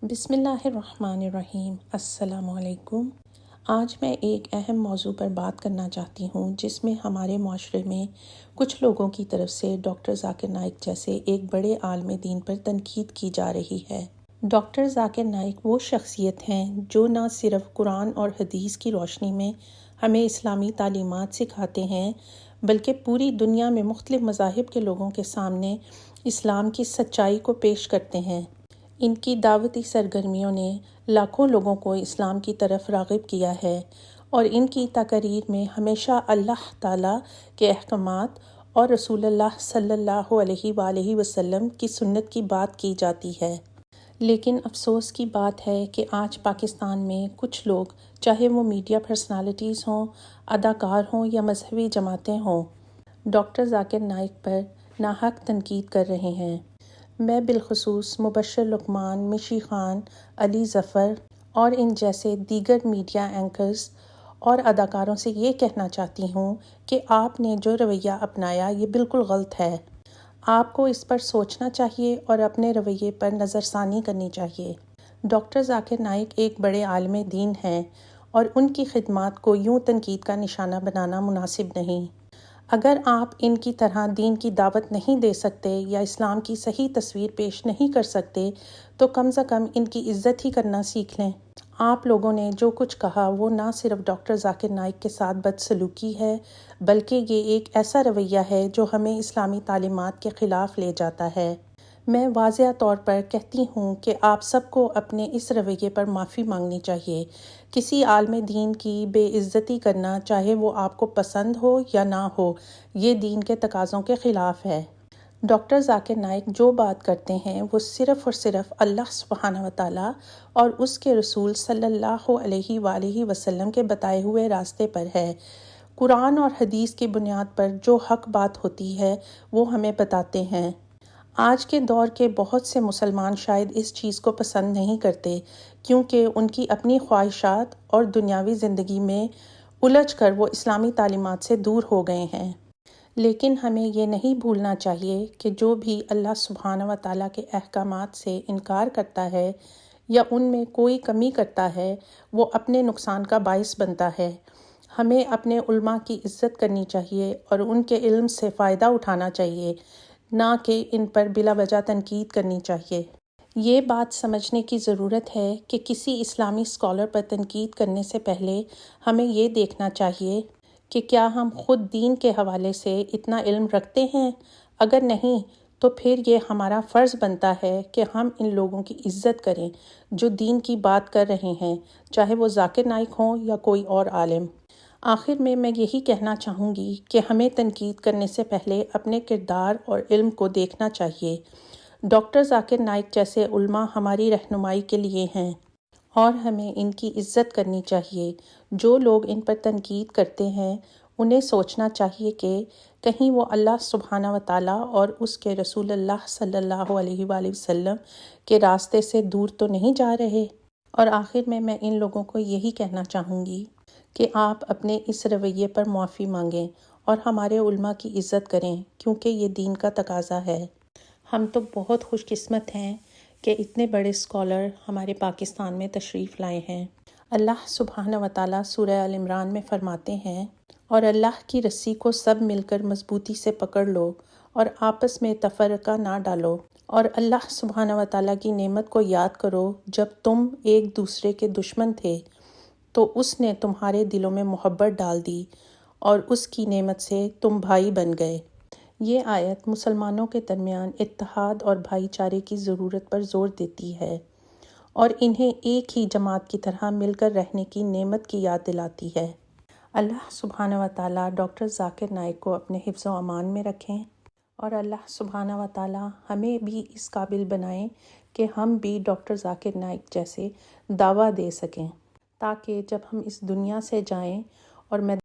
بسم اللہ الرحمن الرحیم۔ السلام علیکم۔ آج میں ایک اہم موضوع پر بات کرنا چاہتی ہوں جس میں ہمارے معاشرے میں کچھ لوگوں کی طرف سے ڈاکٹر ذاکر نائک جیسے ایک بڑے عالم دین پر تنقید کی جا رہی ہے۔ ڈاکٹر ذاکر نائک وہ شخصیت ہیں جو نہ صرف قرآن اور حدیث کی روشنی میں ہمیں اسلامی تعلیمات سکھاتے ہیں بلکہ پوری دنیا میں مختلف مذاہب کے لوگوں کے سامنے اسلام کی سچائی کو پیش کرتے ہیں۔ ان کی دعوتی سرگرمیوں نے لاکھوں لوگوں کو اسلام کی طرف راغب کیا ہے اور ان کی تقاریر میں ہمیشہ اللہ تعالیٰ کے احکامات اور رسول اللہ صلی اللہ علیہ وآلہ وسلم کی سنت کی بات کی جاتی ہے۔ لیکن افسوس کی بات ہے کہ آج پاکستان میں کچھ لوگ، چاہے وہ میڈیا پرسنالٹیز ہوں، اداکار ہوں یا مذہبی جماعتیں ہوں، ڈاکٹر ذاکر نائک پر ناحق تنقید کر رہے ہیں۔ میں بالخصوص مبشر لقمان، مشی خان، علی ظفر اور ان جیسے دیگر میڈیا اینکرز اور اداکاروں سے یہ کہنا چاہتی ہوں کہ آپ نے جو رویہ اپنایا یہ بالکل غلط ہے۔ آپ کو اس پر سوچنا چاہیے اور اپنے رویے پر نظر ثانی کرنی چاہیے۔ ڈاکٹر ذاکر نائک ایک بڑے عالم دین ہیں اور ان کی خدمات کو یوں تنقید کا نشانہ بنانا مناسب نہیں۔ اگر آپ ان کی طرح دین کی دعوت نہیں دے سکتے یا اسلام کی صحیح تصویر پیش نہیں کر سکتے تو کم از کم ان کی عزت ہی کرنا سیکھ لیں۔ آپ لوگوں نے جو کچھ کہا وہ نہ صرف ڈاکٹر ذاکر نائک کے ساتھ بدسلوکی ہے بلکہ یہ ایک ایسا رویہ ہے جو ہمیں اسلامی تعلیمات کے خلاف لے جاتا ہے۔ میں واضح طور پر کہتی ہوں کہ آپ سب کو اپنے اس رویے پر معافی مانگنی چاہیے۔ کسی عالم دین کی بے عزتی کرنا، چاہے وہ آپ کو پسند ہو یا نہ ہو، یہ دین کے تقاضوں کے خلاف ہے۔ ڈاکٹر ذاکر نائک جو بات کرتے ہیں وہ صرف اور صرف اللہ سبحانہ وتعالیٰ اور اس کے رسول صلی اللہ علیہ وآلہ وسلم کے بتائے ہوئے راستے پر ہے۔ قرآن اور حدیث کی بنیاد پر جو حق بات ہوتی ہے وہ ہمیں بتاتے ہیں۔ آج کے دور کے بہت سے مسلمان شاید اس چیز کو پسند نہیں کرتے کیونکہ ان کی اپنی خواہشات اور دنیاوی زندگی میں الجھ کر وہ اسلامی تعلیمات سے دور ہو گئے ہیں۔ لیکن ہمیں یہ نہیں بھولنا چاہیے کہ جو بھی اللہ سبحانہ وتعالیٰ کے احکامات سے انکار کرتا ہے یا ان میں کوئی کمی کرتا ہے وہ اپنے نقصان کا باعث بنتا ہے۔ ہمیں اپنے علماء کی عزت کرنی چاہیے اور ان کے علم سے فائدہ اٹھانا چاہیے، نہ کہ ان پر بلا وجہ تنقید کرنی چاہیے۔ یہ بات سمجھنے کی ضرورت ہے کہ کسی اسلامی اسکالر پر تنقید کرنے سے پہلے ہمیں یہ دیکھنا چاہیے کہ کیا ہم خود دین کے حوالے سے اتنا علم رکھتے ہیں۔ اگر نہیں تو پھر یہ ہمارا فرض بنتا ہے کہ ہم ان لوگوں کی عزت کریں جو دین کی بات کر رہے ہیں، چاہے وہ ذاکر نائک ہوں یا کوئی اور عالم۔ آخر میں یہی کہنا چاہوں گی کہ ہمیں تنقید کرنے سے پہلے اپنے کردار اور علم کو دیکھنا چاہیے۔ ڈاکٹر ذاکر نائک جیسے علماء ہماری رہنمائی کے لیے ہیں اور ہمیں ان کی عزت کرنی چاہیے۔ جو لوگ ان پر تنقید کرتے ہیں انہیں سوچنا چاہیے کہ کہیں وہ اللہ سبحانہ وتعالیٰ اور اس کے رسول اللہ صلی اللہ علیہ وآلہ وسلم کے راستے سے دور تو نہیں جا رہے۔ اور آخر میں ان لوگوں کو یہی کہنا چاہوں گی کہ آپ اپنے اس رویے پر معافی مانگیں اور ہمارے علماء کی عزت کریں کیونکہ یہ دین کا تقاضا ہے۔ ہم تو بہت خوش قسمت ہیں کہ اتنے بڑے اسکالر ہمارے پاکستان میں تشریف لائے ہیں۔ اللہ سبحانہ وتعالیٰ سورہ آل عمران میں فرماتے ہیں، اور اللہ کی رسی کو سب مل کر مضبوطی سے پکڑ لو اور آپس میں تفرقہ نہ ڈالو، اور اللہ سبحانہ وتعالیٰ کی نعمت کو یاد کرو جب تم ایک دوسرے کے دشمن تھے تو اس نے تمہارے دلوں میں محبت ڈال دی اور اس کی نعمت سے تم بھائی بن گئے۔ یہ آیت مسلمانوں کے درمیان اتحاد اور بھائی چارے کی ضرورت پر زور دیتی ہے اور انہیں ایک ہی جماعت کی طرح مل کر رہنے کی نعمت کی یاد دلاتی ہے۔ اللہ سبحانہ وتعالیٰ ڈاکٹر ذاکر نائک کو اپنے حفظ و امان میں رکھیں اور اللہ سبحانہ وتعالیٰ ہمیں بھی اس قابل بنائیں کہ ہم بھی ڈاکٹر ذاکر نائک جیسے دعویٰ دے سکیں، تاکہ جب ہم اس دنیا سے جائیں اور میں